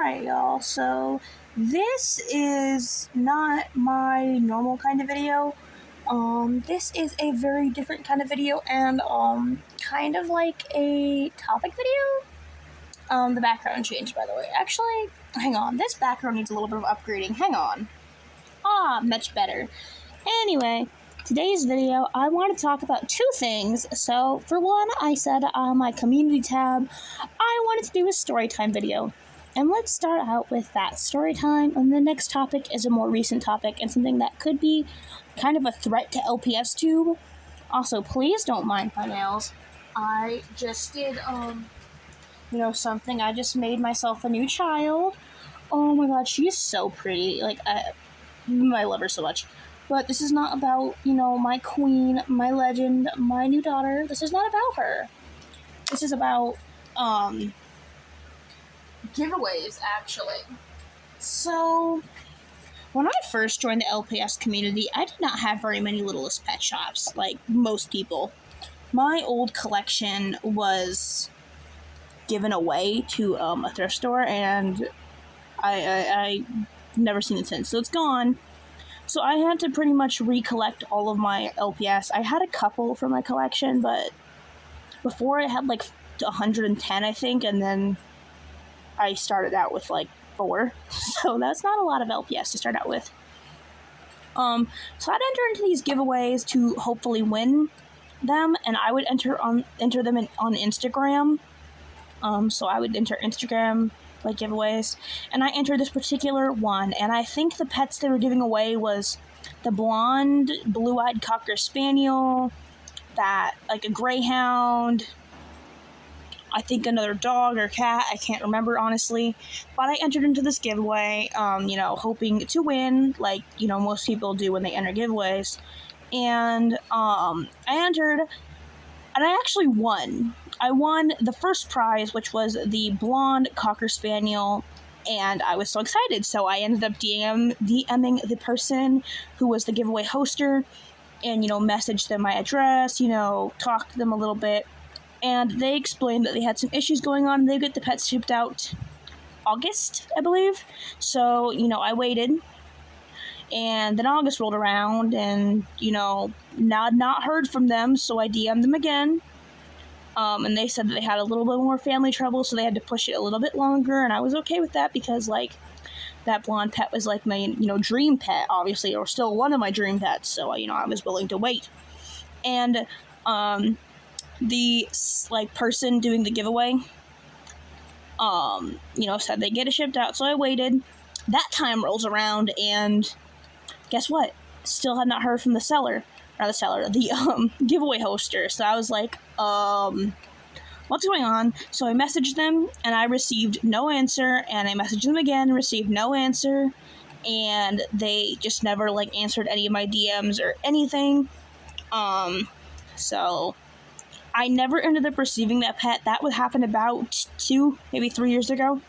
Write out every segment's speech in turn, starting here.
Alright, y'all, so this is not my normal kind of video. This is a very different kind of video and, kind of like a topic video. The background changed, by the way. Actually, hang on, this background needs a little bit of upgrading. Hang on. Much better. Anyway, today's video, I want to talk about two things. So, for one, I said on my community tab, I wanted to do a story time video. And let's start out with that story time, and the next topic is a more recent topic and something that could be kind of a threat to LPS Tube. Also, please don't mind my nails. I just did, something. I just made myself a new child. Oh my god, she is so pretty. I love her so much. But this is not about, my queen, my legend, my new daughter. This is not about her. This is about, giveaways, actually. So, when I first joined the LPS community, I did not have very many Littlest Pet shops, like most people. My old collection was given away to a thrift store, and I never seen it since, so it's gone. So I had to pretty much recollect all of my LPS. I had a couple for my collection, but before I had like 110, I think, and then I started out with like 4, so that's not a lot of LPS to start out with. So I'd enter into these giveaways to hopefully win them, and I would enter them on Instagram. So I would enter Instagram like giveaways, and I entered this particular one, and I think the pets they were giving away was the blonde, blue-eyed Cocker Spaniel, that like a greyhound. I think another dog or cat, I can't remember honestly, but I entered into this giveaway, hoping to win, like, most people do when they enter giveaways, and, I entered, and I actually won. I won the first prize, which was the blonde Cocker Spaniel, and I was so excited, so I ended up DMing the person who was the giveaway hoster, and, messaged them my address, talked to them a little bit, and they explained that they had some issues going on, and they get the pets shipped out August, I believe. So, I waited, and then August rolled around, and, not heard from them, so I DM'd them again, and they said that they had a little bit more family trouble, so they had to push it a little bit longer, and I was okay with that, because, that blonde pet was, my, dream pet, obviously, or still one of my dream pets, so, I was willing to wait. And, the, person doing the giveaway, said they get it shipped out, so I waited. That time rolls around, and guess what? Still had not heard from the giveaway hoster, so I was like, what's going on? So I messaged them, and I received no answer, and I messaged them again, received no answer, and they just never, answered any of my DMs or anything, so I never ended up receiving that pet. That would happen about 2, maybe 3 years ago.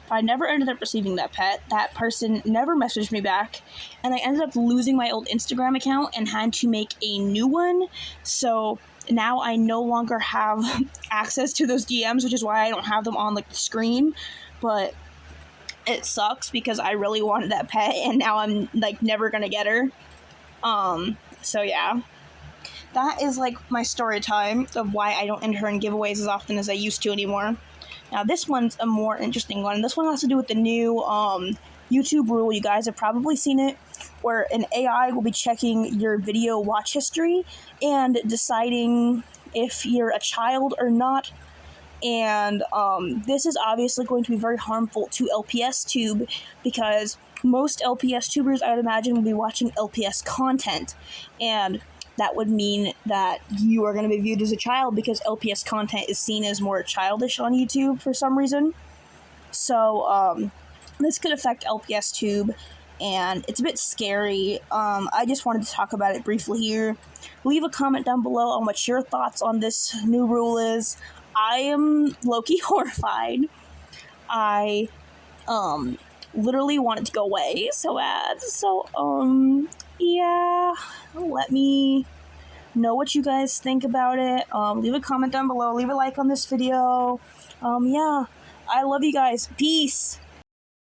But I never ended up receiving that pet. That person never messaged me back. And I ended up losing my old Instagram account and had to make a new one. So now I no longer have access to those DMs, which is why I don't have them on the screen. But it sucks because I really wanted that pet, and now I'm never gonna get her. So yeah. That is, my story time of why I don't enter in giveaways as often as I used to anymore. Now, this one's a more interesting one. This one has to do with the new, YouTube rule. You guys have probably seen it, where an AI will be checking your video watch history and deciding if you're a child or not. And, this is obviously going to be very harmful to LPS Tube, because most LPS tubers, I would imagine, will be watching LPS content. And that would mean that you are going to be viewed as a child, because LPS content is seen as more childish on YouTube for some reason. So, this could affect LPS Tube, and it's a bit scary. I just wanted to talk about it briefly here. Leave a comment down below on what your thoughts on this new rule is. I am low-key horrified. I, literally want it to go away so bad. So, yeah, let me know what you guys think about it. Leave a comment down below. Leave a like on this video. Yeah, I love you guys. Peace.